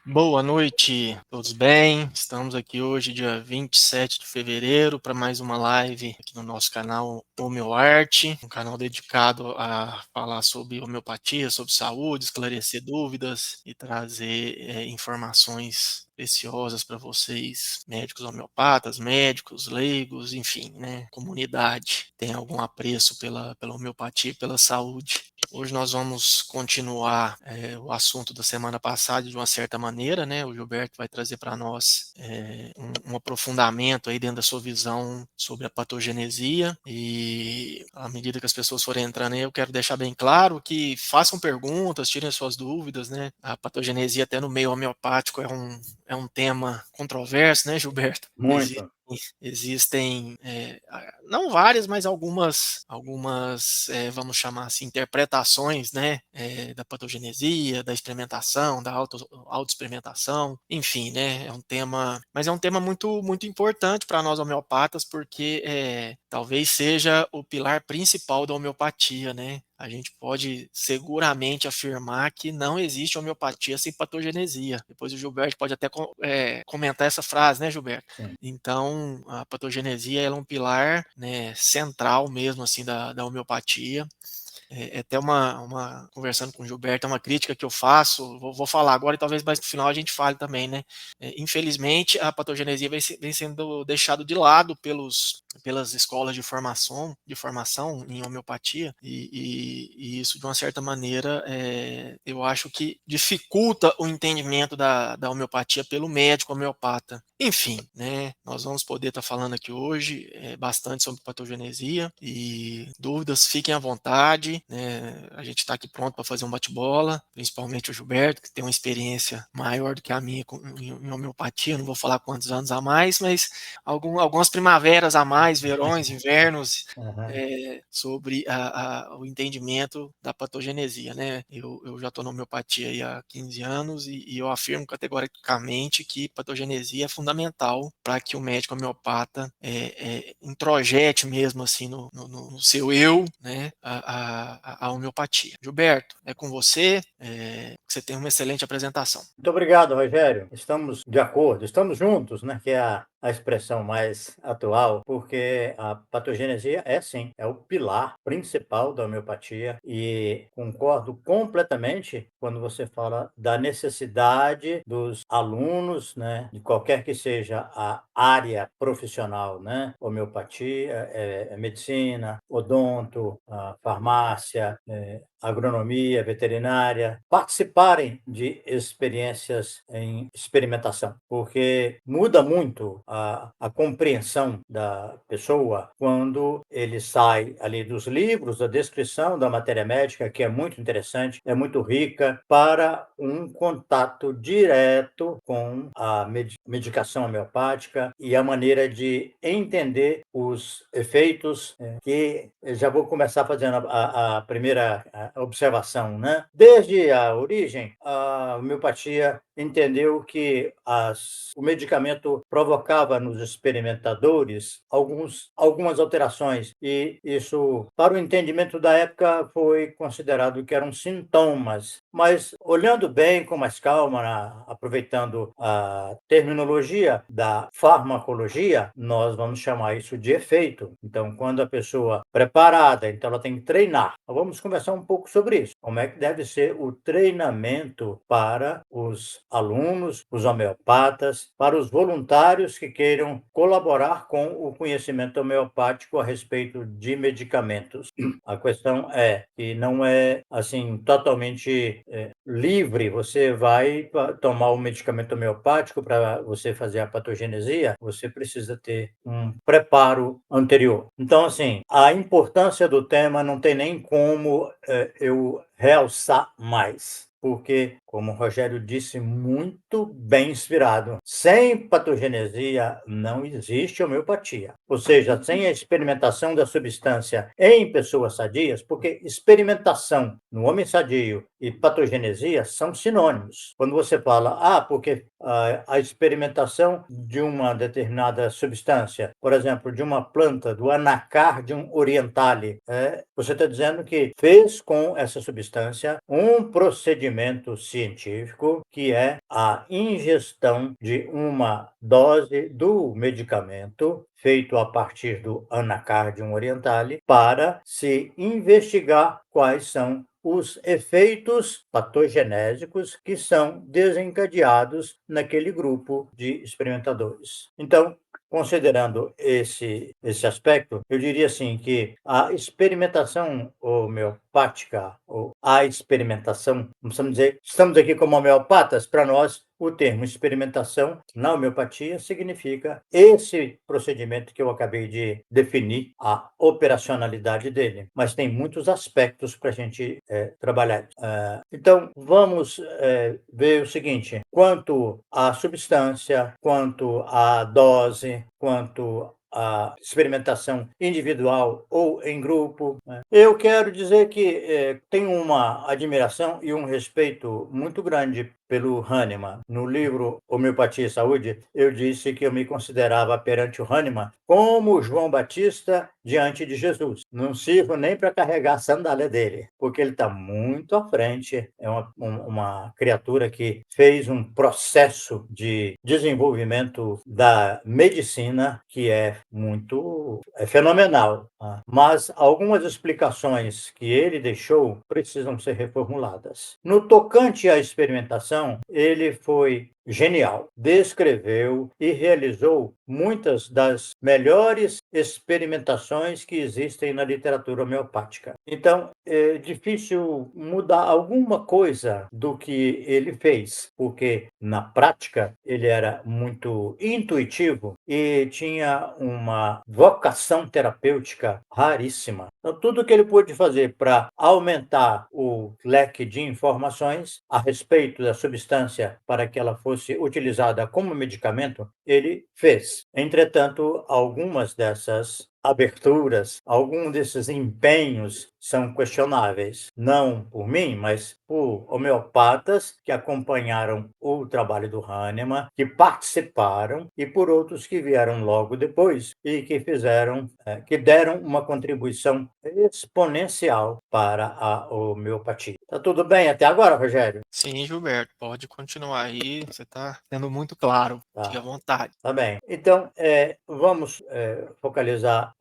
Boa noite, todos bem? Estamos aqui hoje, dia 27 de fevereiro, para mais uma live aqui no nosso canal HomeoArt, um canal dedicado a falar sobre homeopatia, sobre saúde, esclarecer dúvidas e trazer informações preciosas para vocês, médicos homeopatas, médicos, leigos, enfim, né? Comunidade tem algum apreço pela homeopatia e pela saúde. Hoje nós vamos continuar o assunto da semana passada de uma certa maneira, né? O Gilberto vai trazer para nós um aprofundamento aí dentro da sua visão sobre a patogenesia e à medida que as pessoas forem entrando aí, eu quero deixar bem claro que façam perguntas, tirem as suas dúvidas, né? A patogenesia até no meio homeopático é um tema controverso, né, Gilberto? Muito. Existem, não várias, mas algumas vamos chamar assim, interpretações, né, da patogenesia, da experimentação, da autoexperimentação, enfim, né, mas é um tema muito, muito importante para nós homeopatas, porque talvez seja o pilar principal da homeopatia, né? A gente pode seguramente afirmar que não existe homeopatia sem patogenesia. Depois o Gilberto pode até comentar essa frase, né, Gilberto? Sim. Então, a patogenesia ela é um pilar, né, central mesmo assim da homeopatia. Até conversando com o Gilberto, é uma crítica que eu faço, vou falar agora e talvez mais no final a gente fale também, né? Infelizmente, a patogenesia vem sendo deixado de lado pelas escolas de formação em homeopatia, e isso, de uma certa maneira, eu acho que dificulta o entendimento da homeopatia pelo médico homeopata. Enfim, né, nós vamos poder estar falando aqui hoje bastante sobre patogenesia e dúvidas, fiquem à vontade, né, a gente está aqui pronto para fazer um bate-bola, principalmente o Gilberto, que tem uma experiência maior do que a minha em homeopatia, não vou falar quantos anos a mais, mas algumas primaveras a mais, verões, invernos, Aham. sobre o entendimento da patogenesia, né? Eu já estou na homeopatia aí há 15 anos e eu afirmo categoricamente que patogenesia é fundamental para que o médico homeopata introjete mesmo assim no seu eu, né, a homeopatia. Gilberto, é com você, você tem uma excelente apresentação. Muito obrigado, Rogério. Estamos de acordo, estamos juntos, né? Que é a expressão mais atual, porque a patogenesia sim, é o pilar principal da homeopatia e concordo completamente quando você fala da necessidade dos alunos, né? De qualquer que seja a área profissional, né? Homeopatia, medicina, odonto, farmácia, agronomia, veterinária, participarem de experiências em experimentação, porque muda muito a compreensão da pessoa quando ele sai ali dos livros, da descrição da matéria médica, que é muito interessante, é muito rica, para um contato direto com a medicação homeopática e a maneira de entender os efeitos que já vou começar fazendo a primeira observação, né? Desde a origem, a homeopatia entendeu que o medicamento provocava nos experimentadores algumas alterações e isso, para o entendimento da época, foi considerado que eram sintomas. Mas, olhando bem, com mais calma, aproveitando a terminologia da farmacologia, nós vamos chamar isso de efeito. Então, quando a pessoa preparada, então ela tem que treinar. Vamos conversar um pouco sobre isso. Como é que deve ser o treinamento para os alunos, os homeopatas, para os voluntários que queiram colaborar com o conhecimento homeopático a respeito de medicamentos. A questão é que não é assim totalmente livre. Você vai tomar um medicamento homeopático para você fazer a patogenesia, você precisa ter um preparo anterior. Então, assim, a importância do tema não tem nem como eu realçar mais. Porque, como o Rogério disse, muito bem inspirado, sem patogenesia não existe homeopatia. Ou seja, sem a experimentação da substância em pessoas sadias, porque experimentação no homem sadio e patogenesia são sinônimos. Quando você fala, porque a experimentação de uma determinada substância, por exemplo, de uma planta, do Anacardium orientale, você está dizendo que fez com essa substância um procedimento procedimento científico, que é a ingestão de uma dose do medicamento feito a partir do Anacardium orientale para se investigar quais são os efeitos patogenésicos que são desencadeados naquele grupo de experimentadores. Então, considerando esse aspecto, eu diria assim que a experimentação homeopática, ou a experimentação, vamos dizer, estamos aqui como homeopatas, para nós o termo experimentação na homeopatia significa esse procedimento que eu acabei de definir, a operacionalidade dele, mas tem muitos aspectos para a gente trabalhar. Então, vamos ver o seguinte: quanto à substância, quanto à dose, quanto à experimentação individual ou em grupo, né? Eu quero dizer que tenho uma admiração e um respeito muito grande pelo Hahnemann. No livro Homeopatia e Saúde, eu disse que eu me considerava perante o Hahnemann como João Batista diante de Jesus. Não sirvo nem para carregar a sandália dele, porque ele está muito à frente. É uma criatura que fez um processo de desenvolvimento da medicina que é fenomenal. Mas algumas explicações que ele deixou precisam ser reformuladas. No tocante à experimentação, ele foi genial. Descreveu e realizou muitas das melhores experimentações que existem na literatura homeopática. Então, é difícil mudar alguma coisa do que ele fez, porque na prática ele era muito intuitivo e tinha uma vocação terapêutica raríssima. Então, tudo que ele pôde fazer para aumentar o leque de informações a respeito da substância para que ela fosse utilizada como medicamento, ele fez. Entretanto, algumas dessas aberturas, alguns desses empenhos são questionáveis, não por mim, mas por homeopatas que acompanharam o trabalho do Hahnemann, que participaram, e por outros que vieram logo depois e que que deram uma contribuição exponencial para a homeopatia. Tá tudo bem até agora, Rogério? Sim, Gilberto, pode continuar aí, você está sendo muito claro, fique à Tá. vontade. Tá bem. Então, vamos focalizar.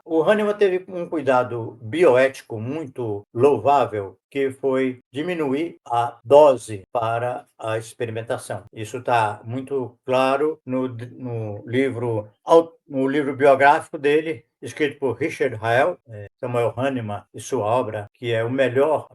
O Hahnemann teve um cuidado bioético muito louvável, que foi diminuir a dose para a experimentação. Isso está muito claro no livro biográfico dele, escrito por Richard Hell, Samuel Hahnemann e sua obra, que é a melhor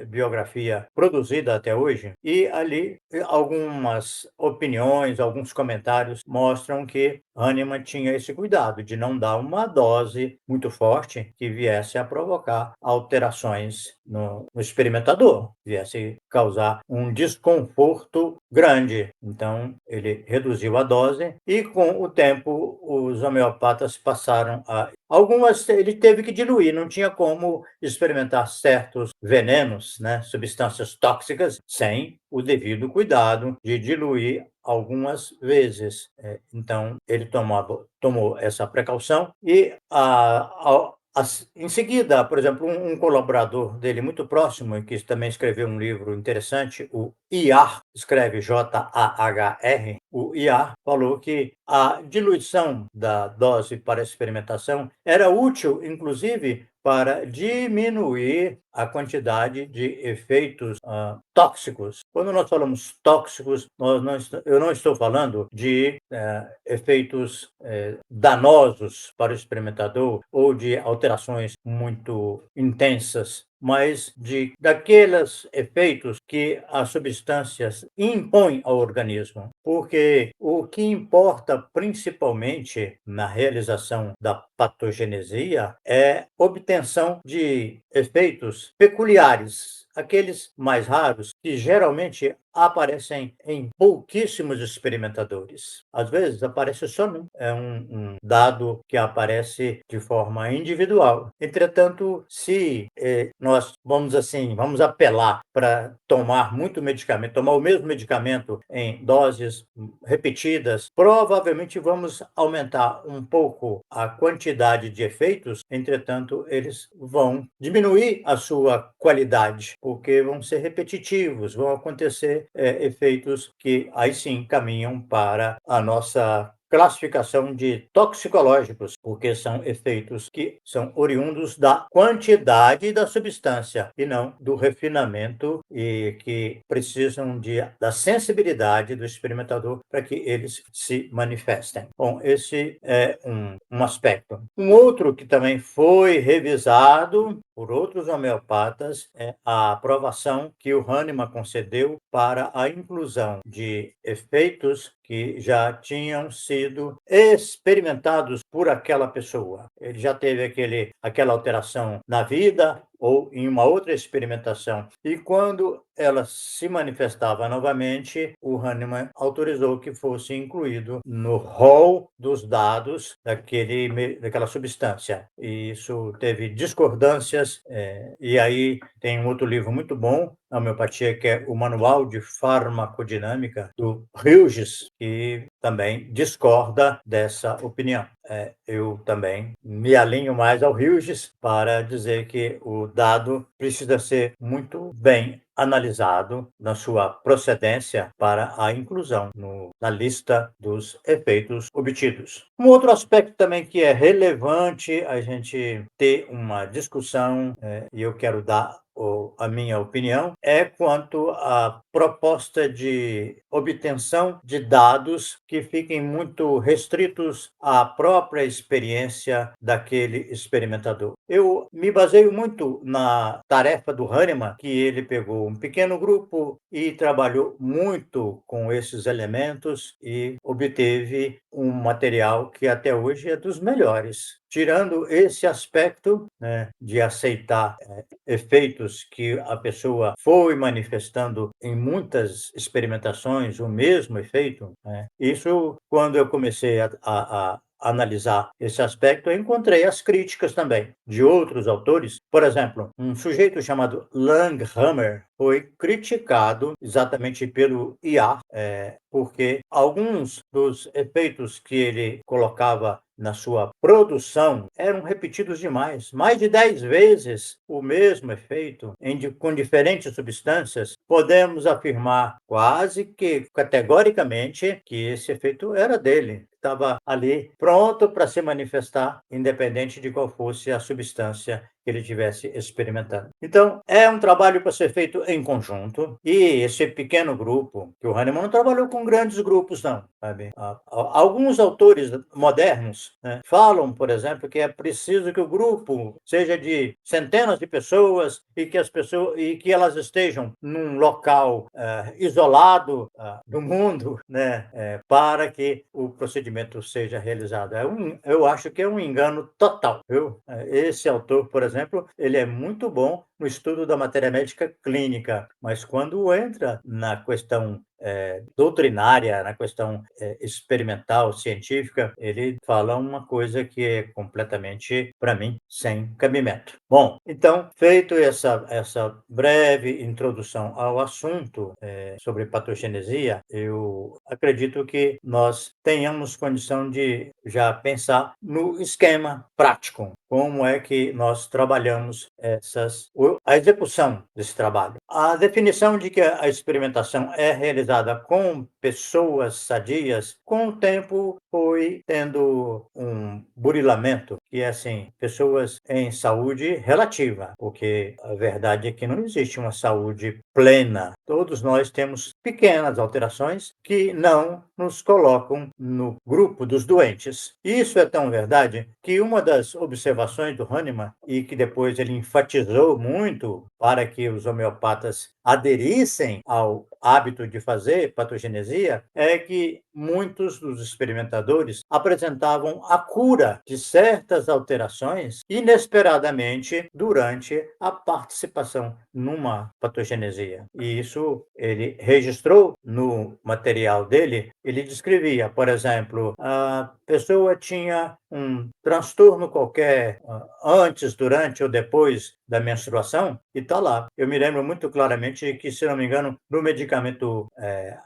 biografia produzida até hoje. E ali algumas opiniões, alguns comentários mostram que Hahnemann tinha esse cuidado de não dar uma dose muito forte que viesse a provocar alterações no experimentador, viesse causar um desconforto grande. Então, ele reduziu a dose e, com o tempo, os homeopatas passaram a... Algumas ele teve que diluir, não tinha como experimentar certos venenos, né, substâncias tóxicas, sem o devido cuidado de diluir algumas vezes. Então, ele tomou essa precaução e em seguida, por exemplo, um colaborador dele muito próximo, que também escreveu um livro interessante, o Iar, escreve Jahr, o Iar falou que a diluição da dose para experimentação era útil, inclusive, para diminuir a quantidade de efeitos tóxicos. Quando nós falamos tóxicos, eu não estou falando de efeitos danosos para o experimentador ou de alterações muito intensas, mas daqueles efeitos que as substâncias impõem ao organismo. Porque o que importa principalmente na realização da patogenesia é obtenção de efeitos peculiares, aqueles mais raros que geralmente aparecem em pouquíssimos experimentadores. Às vezes aparece só num. É um dado que aparece de forma individual. Entretanto, se nós vamos apelar para tomar muito medicamento, tomar o mesmo medicamento em doses repetidas, provavelmente vamos aumentar um pouco a quantidade de efeitos, entretanto, eles vão diminuir a sua qualidade, porque vão ser repetitivos, vão acontecer efeitos que aí sim caminham para a nossa classificação de toxicológicos, porque são efeitos que são oriundos da quantidade da substância e não do refinamento e que precisam da sensibilidade do experimentador para que eles se manifestem. Bom, esse é um aspecto. Um outro que também foi revisado por outros homeopatas é a aprovação que o Hahnemann concedeu para a inclusão de efeitos que já tinham sido experimentados por aquela pessoa. Ele já teve aquela alteração na vida ou em uma outra experimentação. E quando ela se manifestava novamente, o Hahnemann autorizou que fosse incluído no rol dos dados daquela substância. E isso teve discordâncias, e aí tem um outro livro muito bom, na homeopatia, que é o Manual de Farmacodinâmica, do Hughes, que também discorda dessa opinião. Eu também me alinho mais ao Hughes para dizer que o dado precisa ser muito bem analisado na sua procedência para a inclusão na lista dos efeitos obtidos. Um outro aspecto também que é relevante a gente ter uma discussão, e eu quero dar a minha opinião, é quanto à proposta de obtenção de dados que fiquem muito restritos à própria experiência daquele experimentador. Eu me baseio muito na tarefa do Hahnemann, que ele pegou um pequeno grupo e trabalhou muito com esses elementos e obteve um material que até hoje é dos melhores. Tirando esse aspecto, né, de aceitar efeitos que a pessoa foi manifestando em muitas experimentações, o mesmo efeito, né? Isso, quando eu comecei a analisar esse aspecto, eu encontrei as críticas também de outros autores. Por exemplo, um sujeito chamado Langhammer foi criticado exatamente pelo IA, porque alguns dos efeitos que ele colocava na sua produção eram repetidos demais. Mais de 10 vezes o mesmo efeito com diferentes substâncias. Podemos afirmar quase que categoricamente que esse efeito era dele. Estava ali pronto para se manifestar, independente de qual fosse a substância que ele estivesse experimentando. Então, é um trabalho para ser feito em conjunto, e esse pequeno grupo, que o Hahnemann não trabalhou com grandes grupos, não, sabe? Alguns autores modernos, né, falam, por exemplo, que é preciso que o grupo seja de centenas de pessoas e que elas estejam num local isolado do mundo, né, para que o procedimento seja realizado. Eu acho que é um engano total, viu? Esse autor, por exemplo, ele é muito bom no estudo da matéria médica clínica, mas quando entra na questão doutrinária, na questão experimental, científica, ele fala uma coisa que é completamente, para mim, sem cabimento. Bom, então, feito essa breve introdução ao assunto sobre patogenesia, eu acredito que nós tenhamos condição de já pensar no esquema prático, como é que nós trabalhamos a execução desse trabalho. A definição de que a experimentação é realizada com pessoas sadias, com o tempo foi tendo um burilamento, que é assim, pessoas em saúde relativa, porque a verdade é que não existe uma saúde plena. Todos nós temos pequenas alterações que não nos colocam no grupo dos doentes. Isso é tão verdade que uma das observações do Hahnemann, e que depois ele enfatizou muito para que os homeopatas aderissem ao hábito de fazer patogenesia, patogenesia é que muitos dos experimentadores apresentavam a cura de certas alterações inesperadamente durante a participação numa patogenesia. E isso ele registrou no material dele. Ele descrevia, por exemplo, a pessoa tinha um transtorno qualquer antes, durante ou depois da menstruação, e está lá. Eu me lembro muito claramente que, se não me engano, no medicamento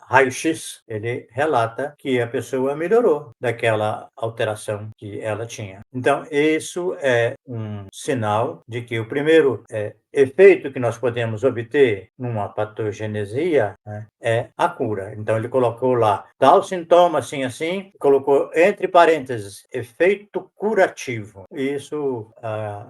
raio-x, ele relata que a pessoa melhorou daquela alteração que ela tinha. Então, isso é um sinal de que o primeiro efeito que nós podemos obter numa patogenesia, né, é a cura. Então, ele colocou lá tal sintoma, assim, assim, colocou entre parênteses, efeito curativo. Isso,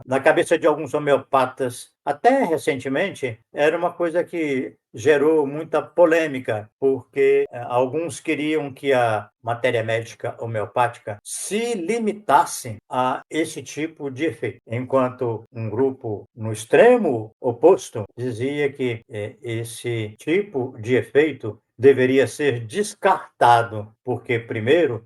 na cabeça de alguns homeopatas, até recentemente, era uma coisa que gerou muita polêmica, porque alguns queriam que a matéria médica homeopática se limitasse a esse tipo de efeito, enquanto um grupo no extremo oposto dizia que esse tipo de efeito deveria ser descartado, porque, primeiro,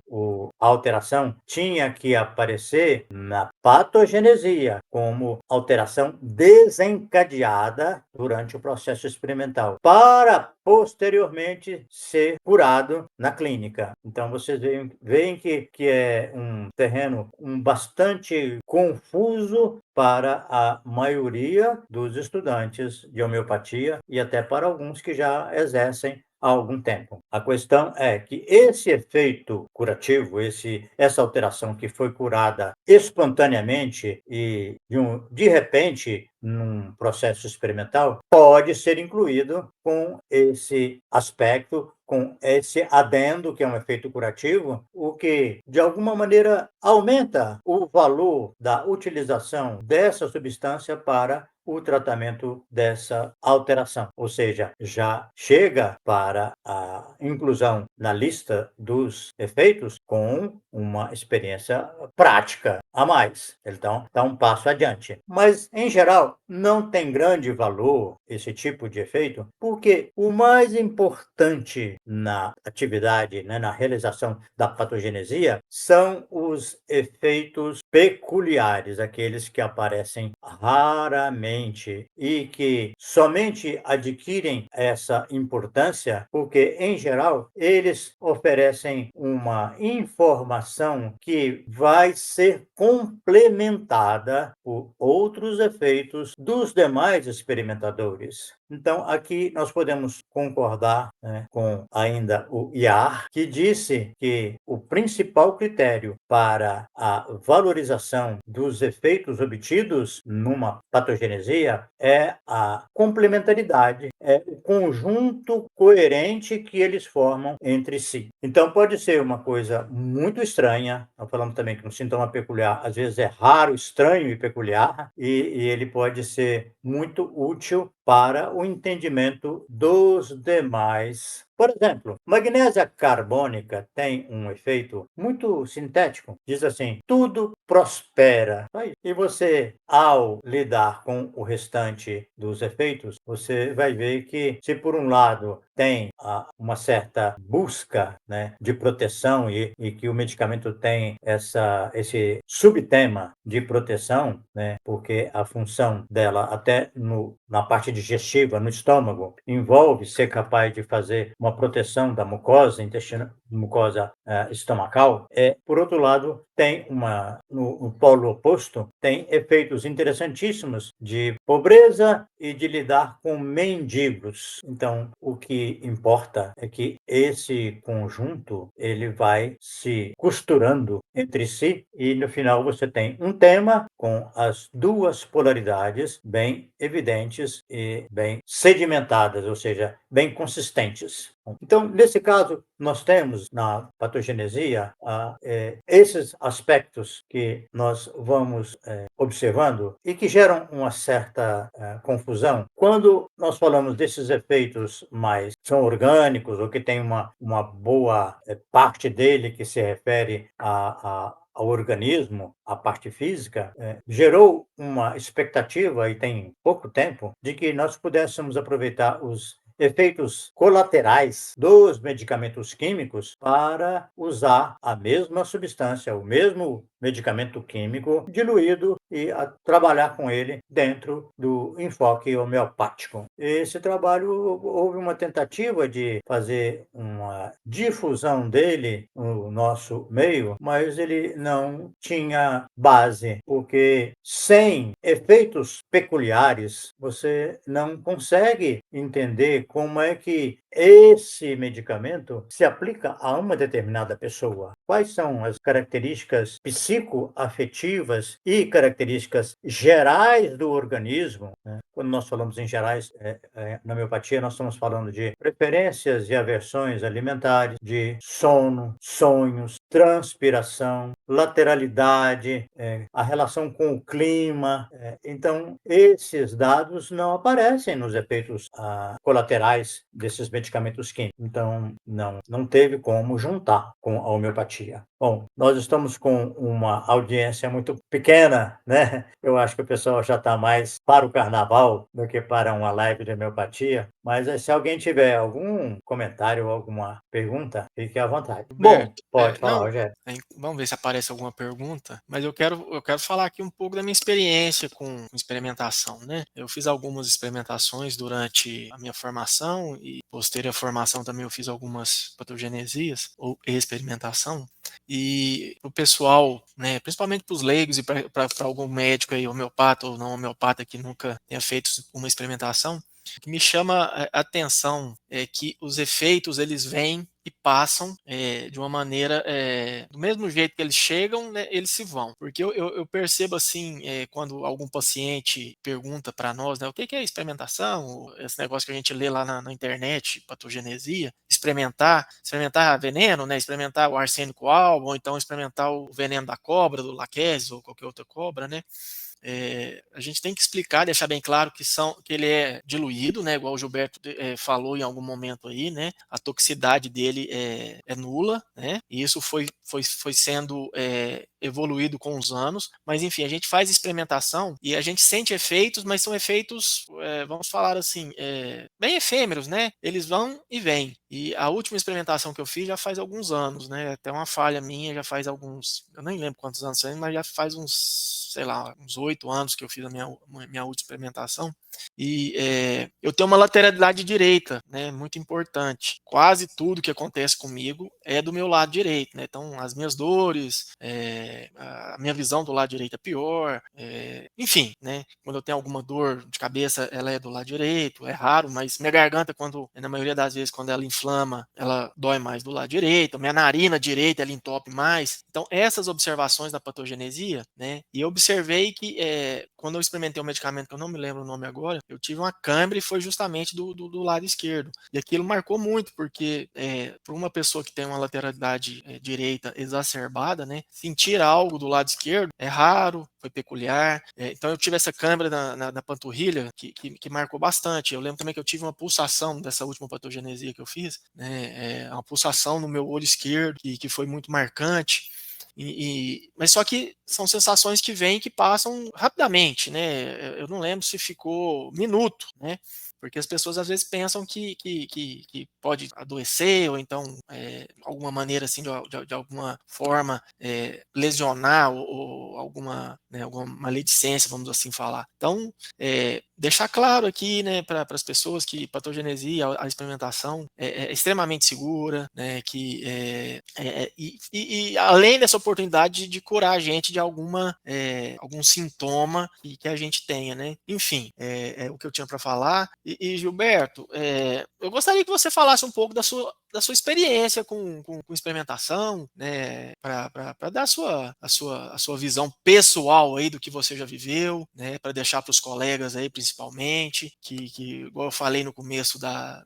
a alteração tinha que aparecer na patogenesia como alteração desencadeada durante o processo experimental, para posteriormente ser curado na clínica. Então, vocês veem que é um terreno bastante confuso para a maioria dos estudantes de homeopatia e até para alguns que já exercem há algum tempo. A questão é que esse efeito curativo, essa alteração que foi curada espontaneamente e de repente num processo experimental, pode ser incluído com esse aspecto, com esse adendo, que é um efeito curativo, o que, de alguma maneira, aumenta o valor da utilização dessa substância para o tratamento dessa alteração, ou seja, já chega para a inclusão na lista dos efeitos com uma experiência prática a mais. Então, dá um passo adiante. Mas, em geral, não tem grande valor esse tipo de efeito, porque o mais importante na atividade, né, na realização da patogenesia, são os efeitos peculiares, aqueles que aparecem raramente e que somente adquirem essa importância porque, em geral, eles oferecem uma informação que vai ser complementada por outros efeitos dos demais experimentadores. Então, aqui nós podemos concordar, né, com ainda o IAR, que disse que o principal critério para a valorização dos efeitos obtidos numa patogenesia é a complementaridade, é o conjunto coerente que eles formam entre si. Então, pode ser uma coisa muito estranha, nós falamos também que um sintoma peculiar às vezes é raro, estranho e peculiar, e ele pode ser muito útil para o entendimento dos demais. Por exemplo, magnésia carbônica tem um efeito muito sintético. Diz assim: tudo prospera. E você, ao lidar com o restante dos efeitos, você vai ver que, se por um lado tem uma certa busca, né, de proteção e que o medicamento tem esse subtema de proteção, né, porque a função dela até na parte digestiva, no estômago, envolve ser capaz de fazer uma proteção da mucosa intestinal, mucosa estomacal. Por outro lado, tem no polo oposto, tem efeitos interessantíssimos de pobreza e de lidar com mendigos. Então, o que importa é que esse conjunto ele vai se costurando entre si e, no final, você tem um tema com as duas polaridades bem evidentes e bem sedimentadas, ou seja, bem consistentes. Então, nesse caso, nós temos na patogenesia esses aspectos que nós vamos observando e que geram uma certa confusão. Quando nós falamos desses efeitos mais são orgânicos ou que tem uma boa parte dele que se refere ao organismo, à parte física, gerou uma expectativa, e tem pouco tempo, de que nós pudéssemos aproveitar os efeitos colaterais dos medicamentos químicos para usar a mesma substância, o mesmo medicamento químico diluído e trabalhar com ele dentro do enfoque homeopático. Esse trabalho, houve uma tentativa de fazer uma difusão dele no nosso meio, mas ele não tinha base, porque sem efeitos peculiares, você não consegue entender como é que esse medicamento se aplica a uma determinada pessoa. Quais são as características psicoafetivas e características gerais do organismo, né? Quando nós falamos em gerais, na homeopatia, nós estamos falando de preferências e aversões alimentares, de sono, sonhos, transpiração, lateralidade, a relação com o clima. Então, esses dados não aparecem nos efeitos colaterais desses medicamentos químicos. Então, não teve como juntar com a homeopatia. Bom, nós estamos com uma audiência muito pequena, né? Eu acho que o pessoal já está mais para o carnaval do que para uma live de homeopatia, mas se alguém tiver algum comentário ou alguma pergunta, fique à vontade. Bom, Gilberto, pode falar, não, Rogério. vamos ver se aparece alguma pergunta, mas eu quero falar aqui um pouco da minha experiência com experimentação, né? Eu fiz algumas experimentações durante a minha formação e posterior à formação também eu fiz algumas patogenesias ou experimentação. E o pessoal, né, principalmente para os leigos e para algum médico aí, homeopata ou não homeopata que nunca tenha feito uma experimentação, o que me chama a atenção é que os efeitos eles vêm e passam de uma maneira, do mesmo jeito que eles chegam, né, eles se vão. Porque eu percebo assim, quando algum paciente pergunta para nós, né, o que é experimentação, esse negócio que a gente lê lá na internet, patogenesia, experimentar veneno, né, experimentar o arsênico albo, ou então experimentar o veneno da cobra, do laquesis ou qualquer outra cobra, né? A gente tem que explicar, deixar bem claro que ele é diluído, né? Igual o Gilberto falou em algum momento aí, né? A toxicidade dele é nula, né? E isso foi sendo evoluído com os anos. Mas enfim, a gente faz experimentação e a gente sente efeitos, mas são efeitos, vamos falar assim, bem efêmeros, né? Eles vão e vêm. E a última experimentação que eu fiz já faz alguns anos, né? Até uma falha minha, já faz alguns, eu nem lembro quantos anos, mas já faz uns, sei lá, uns 8 anos que eu fiz a minha última experimentação. E eu tenho uma lateralidade direita, né? Muito importante. Quase tudo que acontece comigo é do meu lado direito, né? Então, as minhas dores, a minha visão do lado direito é pior, enfim, né? Quando eu tenho alguma dor de cabeça, ela é do lado direito, é raro, mas minha garganta, na maioria das vezes, quando ela inflama, ela dói mais do lado direito, minha narina direita, ela entope mais. Então, essas observações da patogenesia, né? E eu observei que quando eu experimentei um medicamento que eu não me lembro o nome agora, eu tive uma câimbra e foi justamente do lado esquerdo. E aquilo marcou muito, porque para uma pessoa que tem uma lateralidade direita exacerbada, né? Sentir algo do lado esquerdo é raro, foi peculiar. Então eu tive essa câimbra na panturrilha que marcou bastante. Eu lembro também que eu tive uma pulsação dessa última patogenesia que eu fiz, né? Uma pulsação no meu olho esquerdo que foi muito marcante. Mas só que são sensações que vêm e que passam rapidamente, né? Eu não lembro se ficou minuto, né? Porque as pessoas às vezes pensam que pode adoecer ou então alguma maneira assim de alguma forma lesionar ou alguma, né, alguma maledicência, vamos assim falar. Então, deixar claro aqui, né, para as pessoas que patogenesia, a experimentação é extremamente segura, né, e além dessa oportunidade de curar a gente de algum sintoma que a gente tenha, né? Enfim, é o que eu tinha para falar. E Gilberto, eu gostaria que você falasse um pouco da sua experiência com experimentação, né, para dar a sua visão pessoal aí do que você já viveu, né, para deixar para os colegas aí, principalmente, igual eu falei no começo da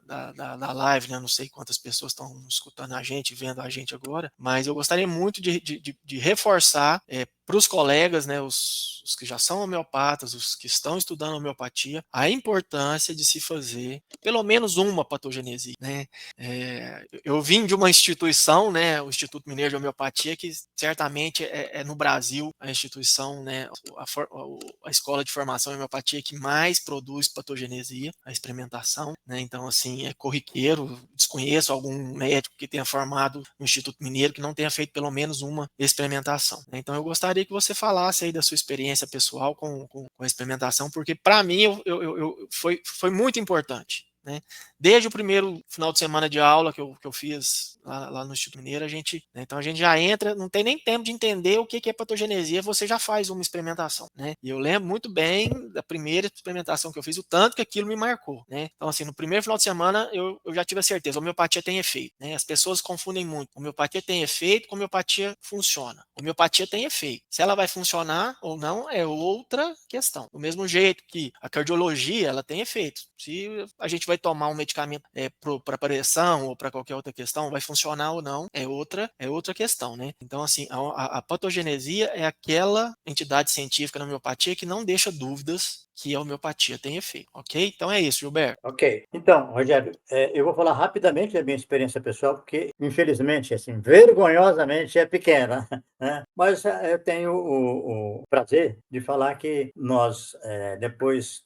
live, né, não sei quantas pessoas estão escutando a gente, vendo a gente agora, mas eu gostaria muito de reforçar para os colegas, né, os que já são homeopatas, os que estão estudando homeopatia, a importância de se fazer pelo menos uma patogenesia, né? Eu vim de uma instituição, né, o Instituto Mineiro de Homeopatia, que certamente é no Brasil a instituição, né, a escola de formação em homeopatia que mais produz patogenesia, a experimentação, né? Então, assim, é corriqueiro, desconheço algum médico que tenha formado no Instituto Mineiro que não tenha feito pelo menos uma experimentação, né? Então, eu gostaria que você falasse aí da sua experiência pessoal com a experimentação, porque para mim foi muito importante, né? Desde o primeiro final de semana de aula que eu fiz lá no Instituto Mineiro, né, então a gente já entra, não tem nem tempo de entender o que é patogenesia, você já faz uma experimentação, né? E eu lembro muito bem da primeira experimentação que eu fiz, o tanto que aquilo me marcou, né? Então, assim, no primeiro final de semana eu já tive a certeza, a homeopatia tem efeito, né? As pessoas confundem muito, homeopatia tem efeito, homeopatia funciona. Homeopatia tem efeito. Se ela vai funcionar ou não é outra questão. Do mesmo jeito que a cardiologia, ela tem efeito. Se a gente vai tomar um medicamento para pressão ou para qualquer outra questão, vai funcionar ou não, é outra questão, né? Então, assim, a patogenesia é aquela entidade científica na homeopatia que não deixa dúvidas que a homeopatia tem efeito, ok? Então é isso, Gilberto. Ok. Então, Rogério, eu vou falar rapidamente da minha experiência pessoal, porque, infelizmente, assim, vergonhosamente é pequena, né? Mas eu tenho o prazer de falar que nós, depois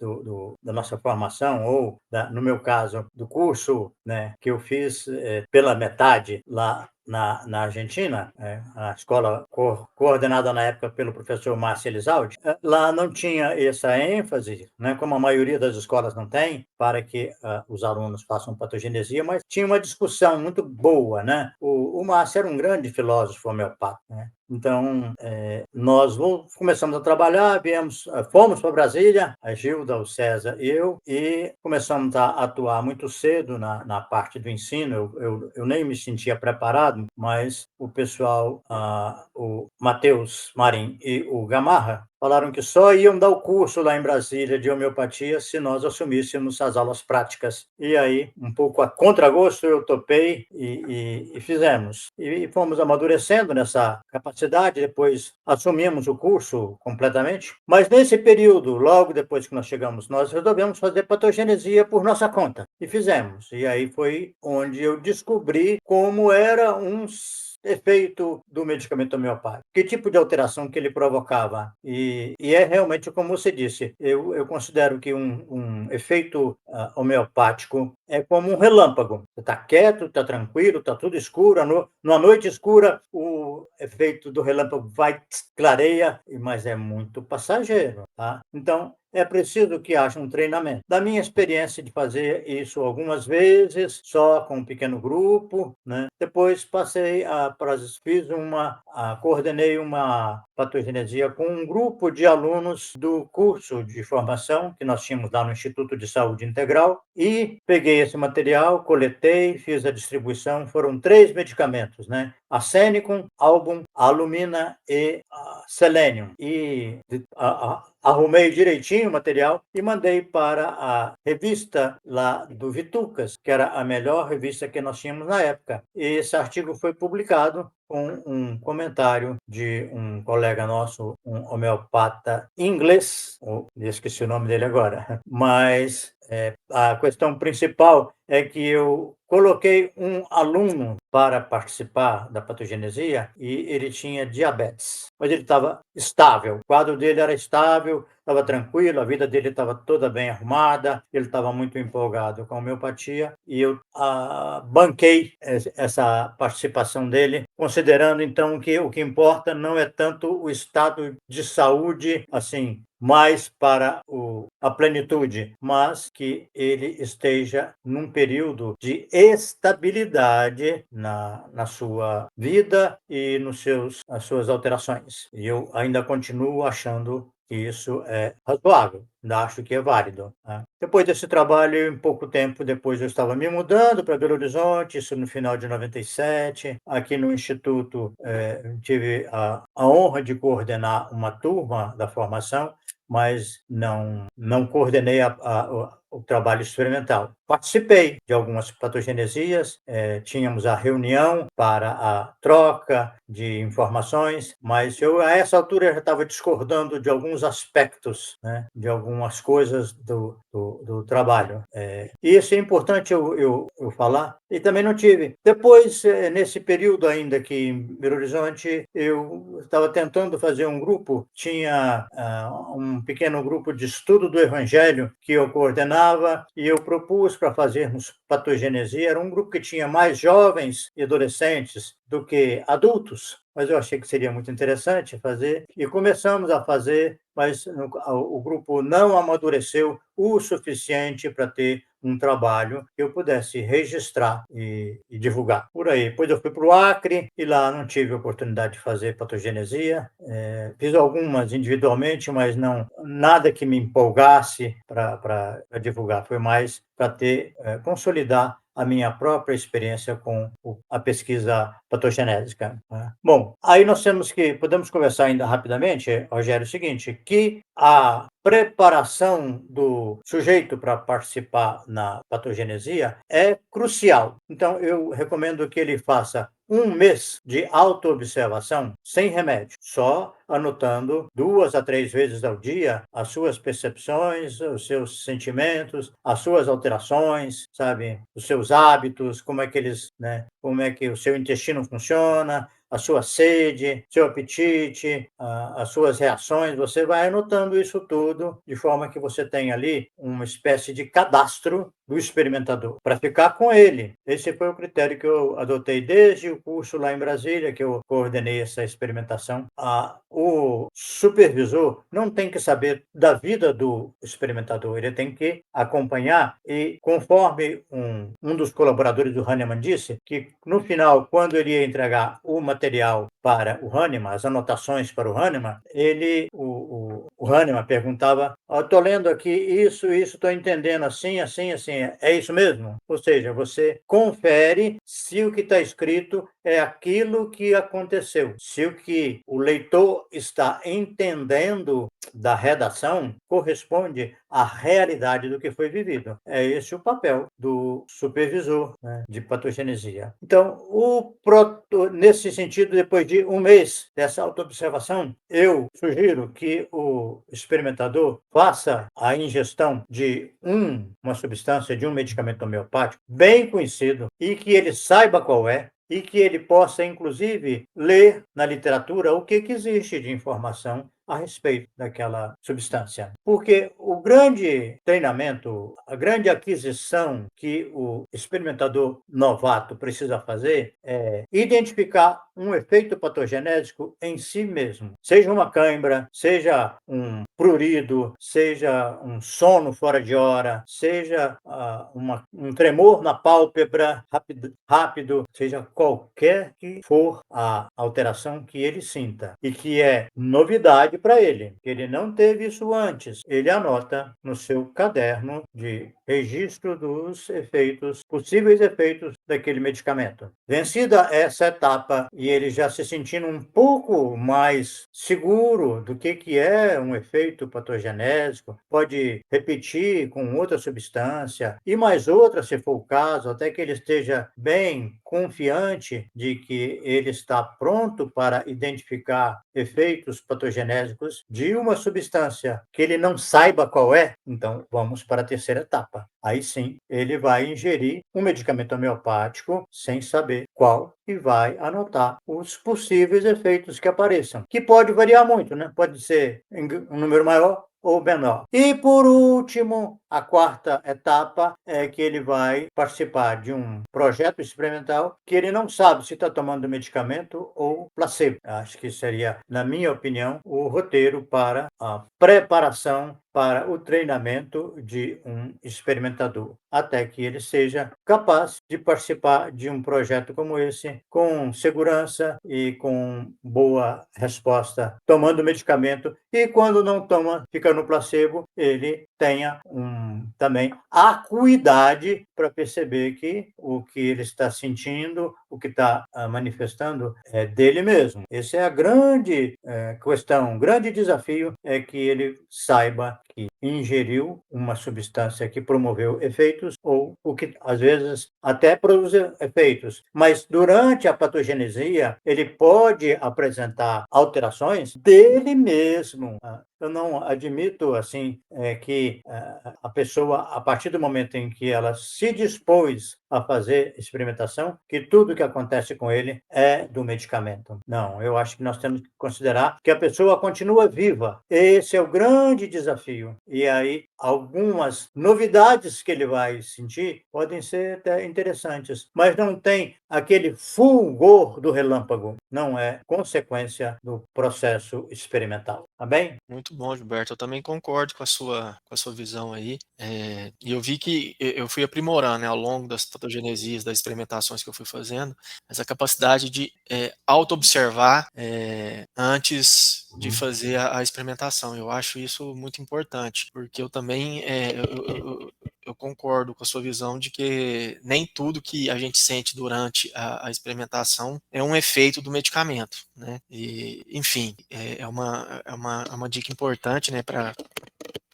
da nossa formação, ou, no meu caso, do curso, né, que eu fiz pela metade lá na Argentina, a escola coordenada na época pelo professor Márcio Elizalde, lá não tinha essa ênfase, né, como a maioria das escolas não tem, para que os alunos façam patogenesia, mas tinha uma discussão muito boa, né? O Márcio era um grande filósofo homeopata, né? Então, nós começamos a trabalhar, fomos para Brasília, a Gilda, o César e eu, e começamos a atuar muito cedo na parte do ensino. Eu nem me sentia preparado, mas o pessoal, o Matheus Marim e o Gamarra, falaram que só iam dar o curso lá em Brasília de homeopatia se nós assumíssemos as aulas práticas. E aí, um pouco a contragosto, eu topei e fizemos. E fomos amadurecendo nessa capacidade, depois assumimos o curso completamente. Mas nesse período, logo depois que nós chegamos, nós resolvemos fazer patogenesia por nossa conta. E fizemos. E aí foi onde eu descobri como era um efeito do medicamento homeopático, que tipo de alteração que ele provocava. E é realmente como você disse, eu considero que um efeito homeopático é como um relâmpago. Você está quieto, está tranquilo, está tudo escuro, numa noite escura o efeito do relâmpago vai, clareia, mas é muito passageiro, tá? Então, é preciso que haja um treinamento. Da minha experiência de fazer isso algumas vezes, só com um pequeno grupo, né? Depois coordenei uma patogenesia com um grupo de alunos do curso de formação que nós tínhamos lá no Instituto de Saúde Integral e peguei esse material, coletei, fiz a distribuição. Foram 3 medicamentos, né? Arsenicum, Album, Alumina e Selênio. E arrumei direitinho o material e mandei para a revista lá do Vitucas, que era a melhor revista que nós tínhamos na época. E esse artigo foi publicado com um comentário de um colega nosso, um homeopata inglês, esqueci o nome dele agora, mas a questão principal é que eu coloquei um aluno para participar da patogenesia e ele tinha diabetes, mas ele estava estável, o quadro dele era estável, estava tranquilo, a vida dele estava toda bem arrumada, ele estava muito empolgado com a homeopatia e eu banquei essa participação dele, considerando então que o que importa não é tanto o estado de saúde, assim, mais para a plenitude, mas que ele esteja num período de estabilidade na sua vida e nas suas alterações. E eu ainda continuo achando que isso é razoável, ainda acho que é válido, né? Depois desse trabalho, em pouco tempo depois, eu estava me mudando para Belo Horizonte, isso no final de 97. Aqui no Instituto, tive a honra de coordenar uma turma da formação, mas não coordenei o trabalho experimental. Participei de algumas patogenesias, tínhamos a reunião para a troca de informações, mas eu, a essa altura, já estava discordando de alguns aspectos, né, de algumas coisas do trabalho. E isso é importante eu falar. E também não tive. Depois, nesse período ainda aqui em Belo Horizonte, eu estava tentando fazer um grupo, tinha um pequeno grupo de estudo do Evangelho que eu coordenava e eu propus para fazermos patogenesia. Era um grupo que tinha mais jovens e adolescentes do que adultos, mas eu achei que seria muito interessante fazer e começamos a fazer, mas o grupo não amadureceu o suficiente para ter um trabalho que eu pudesse registrar e divulgar. Por aí. Depois eu fui para o Acre e lá não tive oportunidade de fazer patogenesia. Fiz algumas individualmente, mas não nada que me empolgasse para divulgar. Foi mais para consolidar a minha própria experiência com a pesquisa patogenética. Bom, aí podemos conversar ainda rapidamente, Rogério, o seguinte, que a preparação do sujeito para participar na patogenesia é crucial. Então, eu recomendo que ele faça 1 mês de autoobservação sem remédio, só anotando 2 a 3 vezes ao dia as suas percepções, os seus sentimentos, as suas alterações, sabe, os seus hábitos, como é que eles, né, como é que o seu intestino funciona, a sua sede, seu apetite, as suas reações, você vai anotando isso tudo de forma que você tenha ali uma espécie de cadastro do experimentador, para ficar com ele. Esse foi o critério que eu adotei desde o curso lá em Brasília, que eu coordenei essa experimentação. O supervisor não tem que saber da vida do experimentador, ele tem que acompanhar e, conforme um dos colaboradores do Hahnemann disse, que no final, quando ele ia entregar o material para o Hahnemann, as anotações para o Hahnemann, o Hahnemann perguntava: estou lendo aqui isso, estou entendendo assim, assim, assim, é isso mesmo? Ou seja, você confere se o que está escrito é aquilo que aconteceu, se o que o leitor está entendendo da redação corresponde à realidade do que foi vivido. É esse o papel do supervisor, né, de patogenesia. Então, nesse sentido, depois de 1 mês dessa autoobservação, eu sugiro que o experimentador faça a ingestão de uma substância, de um medicamento homeopático bem conhecido e que ele saiba qual é, e que ele possa, inclusive, ler na literatura o que existe de informação a respeito daquela substância. Porque o grande treinamento, a grande aquisição que o experimentador novato precisa fazer é identificar um efeito patogenético em si mesmo. Seja uma cãibra, seja um prurido, seja um sono fora de hora, seja um tremor na pálpebra rápido, seja qualquer que for a alteração que ele sinta e que é novidade para ele, que ele não teve isso antes. Ele anota no seu caderno de registro dos possíveis efeitos daquele medicamento. Vencida essa etapa e ele já se sentindo um pouco mais seguro do que é um efeito patogenético, pode repetir com outra substância e mais outra, se for o caso, até que ele esteja bem confiante de que ele está pronto para identificar efeitos patogenéticos de uma substância que ele não saiba qual é, então vamos para a terceira etapa. Aí sim, ele vai ingerir um medicamento homeopático sem saber qual e vai anotar os possíveis efeitos que apareçam, que pode variar muito, né? Pode ser um número maior ou menor. E, por último, a quarta etapa é que ele vai participar de um projeto experimental que ele não sabe se está tomando medicamento ou placebo. Acho que seria, na minha opinião, o roteiro para a preparação para o treinamento de um experimentador, até que ele seja capaz de participar de um projeto como esse com segurança e com boa resposta, tomando medicamento, e quando não toma, fica no placebo, ele tenha também acuidade para perceber que o que ele está sentindo, o que está manifestando é dele mesmo. Essa é a grande questão, um grande desafio é que ele saiba que ingeriu uma substância que promoveu efeitos ou o que às vezes até produz efeitos, mas durante a patogenesia ele pode apresentar alterações dele mesmo. Eu não admito assim que a pessoa, a partir do momento em que ela se dispôs a fazer experimentação, que tudo que acontece com ele é do medicamento. Não, eu acho que nós temos que considerar que a pessoa continua viva. Esse é o grande desafio. E aí, algumas novidades que ele vai sentir podem ser até interessantes, mas não tem aquele fulgor do relâmpago. Não é consequência do processo experimental. Tá bem? Muito bom, Gilberto. Eu também concordo com a sua visão aí. E eu vi que eu fui aprimorando, né, ao longo das patogenesias, das experimentações que eu fui fazendo, essa capacidade de auto-observar antes de fazer a experimentação. Eu acho isso muito importante, porque eu também eu concordo com a sua visão de que nem tudo que a gente sente durante a experimentação é um efeito do medicamento, né? E, enfim, é uma dica importante, né, para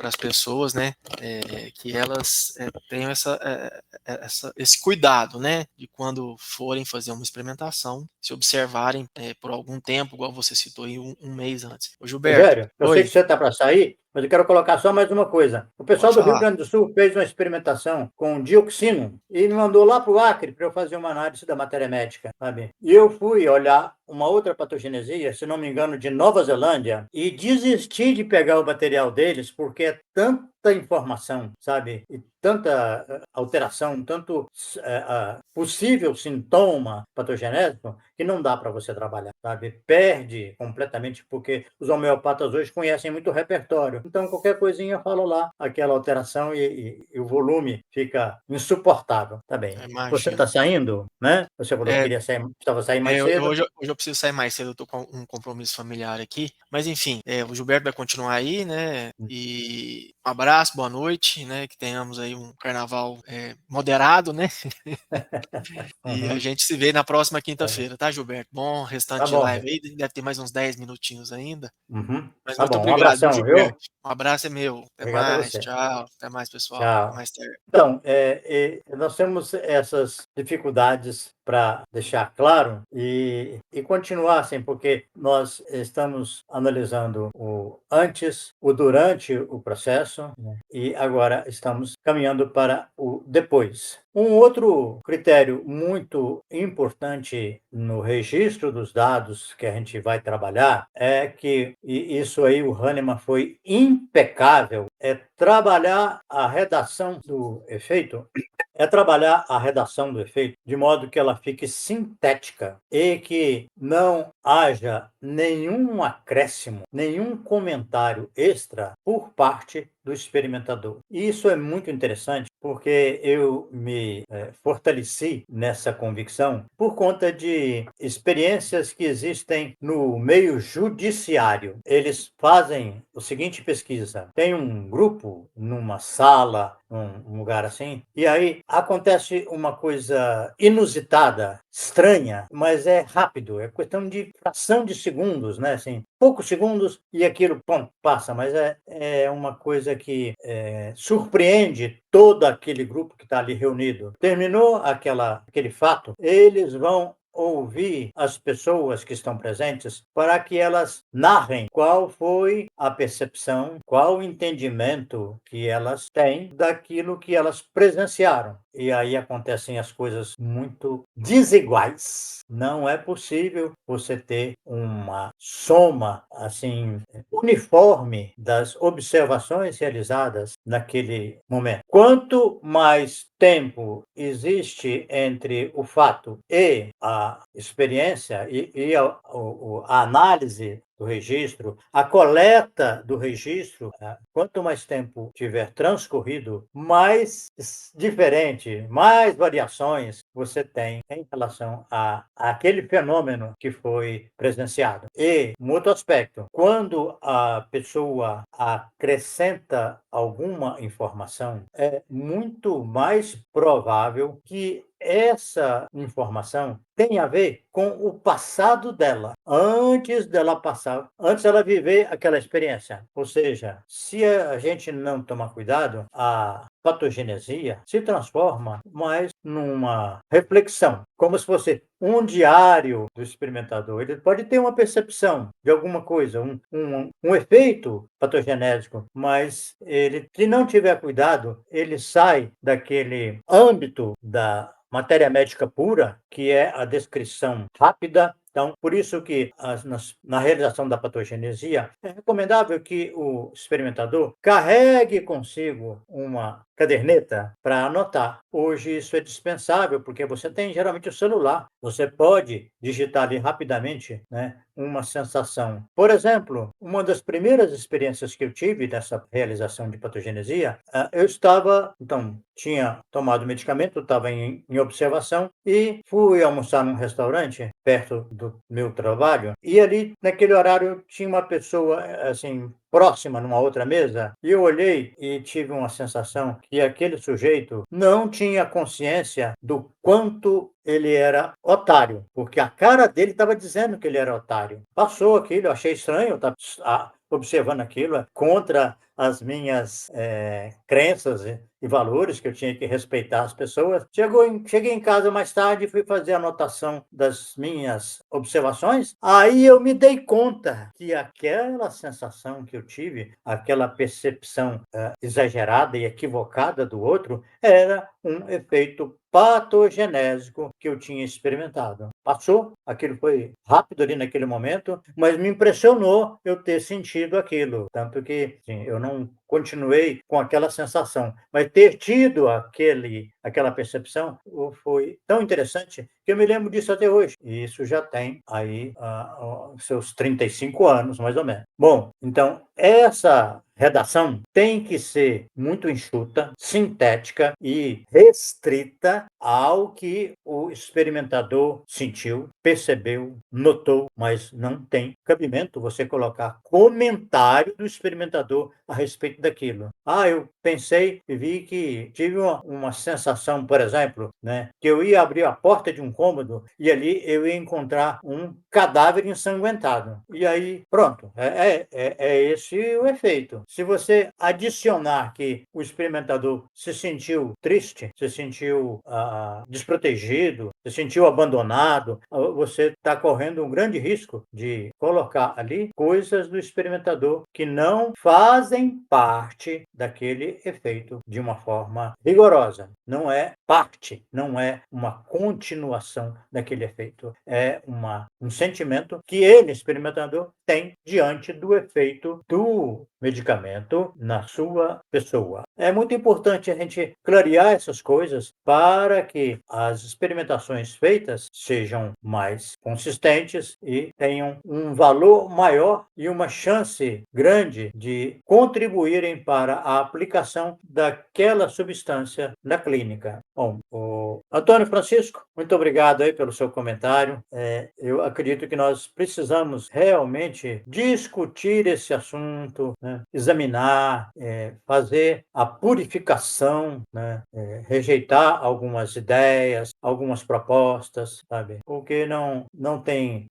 as pessoas, né, que elas tenham esse cuidado, né, de quando forem fazer uma experimentação, se observarem por algum tempo, igual você citou aí, um mês antes. Ô Gilberto, Rogério, eu sei que oi, você está para sair, mas eu quero colocar só mais uma coisa. O pessoal pode do Rio falar. Grande do Sul fez uma experimentação com dioxino e me mandou lá para o Acre para eu fazer uma análise da matéria médica, sabe? E eu fui olhar uma outra patogenesia, se não me engano, de Nova Zelândia, e desisti de pegar o material deles porque é tanta informação, sabe? E tanta alteração, tanto possível sintoma patogenético que não dá para você trabalhar, sabe? Perde completamente, porque os homeopatas hoje conhecem muito o repertório. Então, qualquer coisinha fala lá aquela alteração e o volume fica insuportável. Tá bem. Você Imagino. está saindo, né? Você falou que É, queria sair, estava saindo mais cedo. hoje eu preciso sair mais cedo, eu tô com um compromisso familiar aqui. Mas enfim, o Gilberto vai continuar aí, né? E um abraço, boa noite, né? Que tenhamos aí um carnaval moderado, né? E a Uhum. gente se vê na próxima É. quinta-feira, tá, Gilberto? Bom Tá restante de bom. live aí, deve ter mais uns 10 minutinhos ainda. Uhum. Mas Tá muito bom. Um obrigado, viu, abração, Gilberto? viu? Um abraço é meu. Até Obrigado a mais, você. tchau. Até mais, pessoal. Até Tchau. mais tarde. Então, nós temos essas dificuldades para deixar claro e continuar assim, porque nós estamos analisando o antes, o durante o processo, né, e agora estamos caminhando para o depois. Um outro critério muito importante no registro dos dados que a gente vai trabalhar é que, e isso aí o Hahnemann foi impecável, é trabalhar a redação do efeito de modo que ela fique sintética e que não haja nenhum acréscimo, nenhum comentário extra por parte do experimentador. E isso é muito interessante porque eu me fortaleci nessa convicção por conta de experiências que existem no meio judiciário. Eles fazem o seguinte pesquisa: tem um grupo numa sala, um lugar assim, e aí acontece uma coisa inusitada, estranha, mas é rápido, é questão de fração de segundos, né? Assim, poucos segundos e aquilo, pum, passa, mas é uma coisa que surpreende todo aquele grupo que está ali reunido. Terminou aquele fato, eles vão ouvir as pessoas que estão presentes para que elas narrem qual foi a percepção, qual o entendimento que elas têm daquilo que elas presenciaram. E aí acontecem as coisas muito desiguais. Não é possível você ter uma soma assim uniforme das observações realizadas naquele momento. Quanto mais tempo existe entre o fato e a experiência e a análise do registro, a coleta do registro, quanto mais tempo tiver transcorrido, mais diferente, mais variações você tem em relação a aquele fenômeno que foi presenciado. E, um outro aspecto, quando a pessoa acrescenta alguma informação, é muito mais provável que essa informação tem a ver com o passado dela, antes dela viver aquela experiência. Ou seja, se a gente não tomar cuidado, a patogenesia se transforma mais numa reflexão, como se fosse um diário do experimentador. Ele pode ter uma percepção de alguma coisa, um efeito patogenético, mas ele, se não tiver cuidado, ele sai daquele âmbito da matéria médica pura, que é a descrição rápida. Então, por isso que na realização da patogenesia, é recomendável que o experimentador carregue consigo uma caderneta para anotar. Hoje isso é dispensável, porque você tem geralmente o celular. Você pode digitar ali rapidamente, né, uma sensação. Por exemplo, uma das primeiras experiências que eu tive dessa realização de patogenesia, eu estava, então, tinha tomado medicamento, estava em observação e fui almoçar num restaurante perto do meu trabalho e ali, naquele horário, tinha uma pessoa, assim, próxima numa outra mesa, e eu olhei e tive uma sensação que aquele sujeito não tinha consciência do quanto ele era otário, porque a cara dele estava dizendo que ele era otário. Passou aquilo, eu achei estranho, eu estava observando aquilo contra as minhas crenças e valores, que eu tinha que respeitar as pessoas. Cheguei em casa mais tarde, fui fazer a anotação das minhas observações, aí eu me dei conta que aquela sensação que eu tive, aquela percepção exagerada e equivocada do outro, era um efeito patogenésico que eu tinha experimentado. Passou, aquilo foi rápido ali naquele momento, mas me impressionou eu ter sentido aquilo, tanto que sim, eu não continuei com aquela sensação, mas ter tido aquela percepção foi tão interessante que eu me lembro disso até hoje. E isso já tem aí seus 35 anos, mais ou menos. Bom, então, essa redação tem que ser muito enxuta, sintética e restrita ao que o experimentador sentiu, percebeu, notou, mas não tem cabimento você colocar comentário do experimentador a respeito daquilo. Eu pensei e vi que tive uma sensação, por exemplo, né, que eu ia abrir a porta de um cômodo e ali eu ia encontrar um cadáver ensanguentado. E aí, pronto, é esse o efeito. Se você adicionar que o experimentador se sentiu triste, se sentiu desprotegido, se sentiu abandonado, você está correndo um grande risco de colocar ali coisas do experimentador que não fazem parte daquele efeito de uma forma rigorosa. Não é parte, não é uma continuação daquele efeito. É um sentimento que ele, experimentador, tem diante do efeito do medicamento na sua pessoa. É muito importante a gente clarear essas coisas para que as experimentações feitas sejam mais consistentes e tenham um valor maior e uma chance grande de contribuírem para a aplicação daquela substância na clínica. Bom, o Antônio Francisco, muito obrigado aí pelo seu comentário. Eu acredito que nós precisamos realmente discutir esse assunto, né? Examinar, fazer a purificação, né? Rejeitar algumas ideias, algumas propostas, sabe? Porque não tem.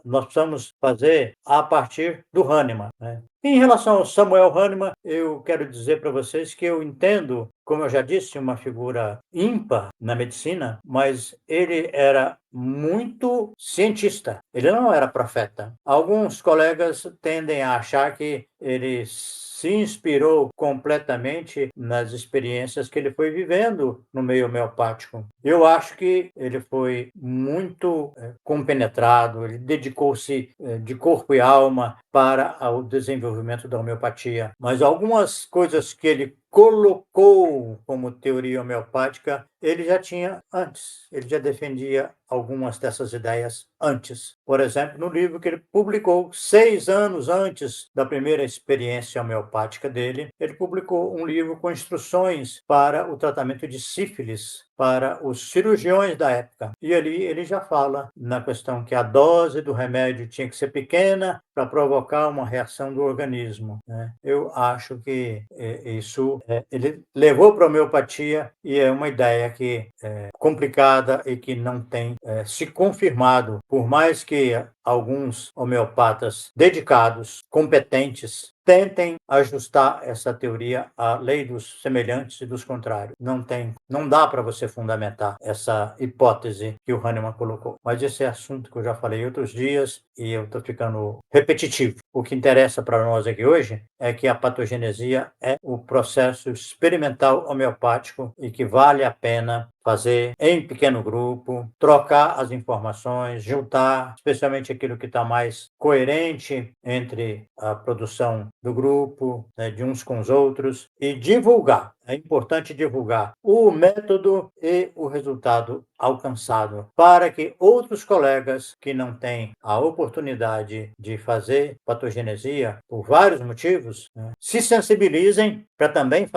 Nós precisamos fazer a partir do Hahnemann, né? Em relação ao Samuel Hahnemann, eu quero dizer para vocês que eu entendo, como eu já disse, uma figura ímpar na medicina, mas ele era muito cientista. Ele não era profeta. Alguns colegas tendem a achar que ele se inspirou completamente nas experiências que ele foi vivendo no meio homeopático. Eu acho que ele foi muito compenetrado, ele dedicou-se de corpo e alma para o desenvolvimento da homeopatia. Mas algumas coisas que ele colocou como teoria homeopática, ele já tinha antes. Ele já defendia algumas dessas ideias antes. Por exemplo, no livro que ele publicou 6 anos antes da primeira experiência homeopática dele, ele publicou um livro com instruções para o tratamento de sífilis para os cirurgiões da época. E ali ele já fala na questão que a dose do remédio tinha que ser pequena para provocar uma reação do organismo, né? Eu acho que isso ele levou para a homeopatia e é uma ideia que é complicada e que não tem se confirmado, por mais que alguns homeopatas dedicados, competentes, tentem ajustar essa teoria à lei dos semelhantes e dos contrários. Não dá para você fundamentar essa hipótese que o Hahnemann colocou. Mas esse é assunto que eu já falei outros dias e eu estou ficando repetitivo. O que interessa para nós aqui hoje é que a patogenesia é o processo experimental homeopático e que vale a pena fazer em pequeno grupo, trocar as informações, juntar, especialmente aquilo que está mais coerente entre a produção do grupo, né, de uns com os outros, e divulgar. É importante divulgar o método e o resultado alcançado para que outros colegas que não têm a oportunidade de fazer patogenesia por vários motivos, né, se sensibilizem para também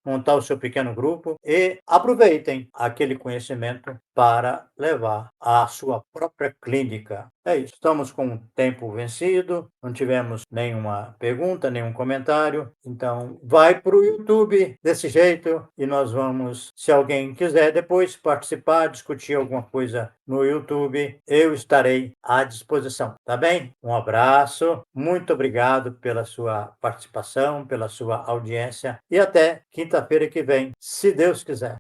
montar o seu pequeno grupo e aproveitem aquele conhecimento para levar à sua própria clínica. É isso. Estamos com o tempo vencido, não tivemos nenhuma pergunta, nenhum comentário, então vai para o YouTube desse jeito e nós vamos, se alguém quiser depois participar, discutir alguma coisa no YouTube, eu estarei à disposição, tá bem? Um abraço, muito obrigado pela sua participação, pela sua audiência e até quinta-feira que vem, se Deus quiser.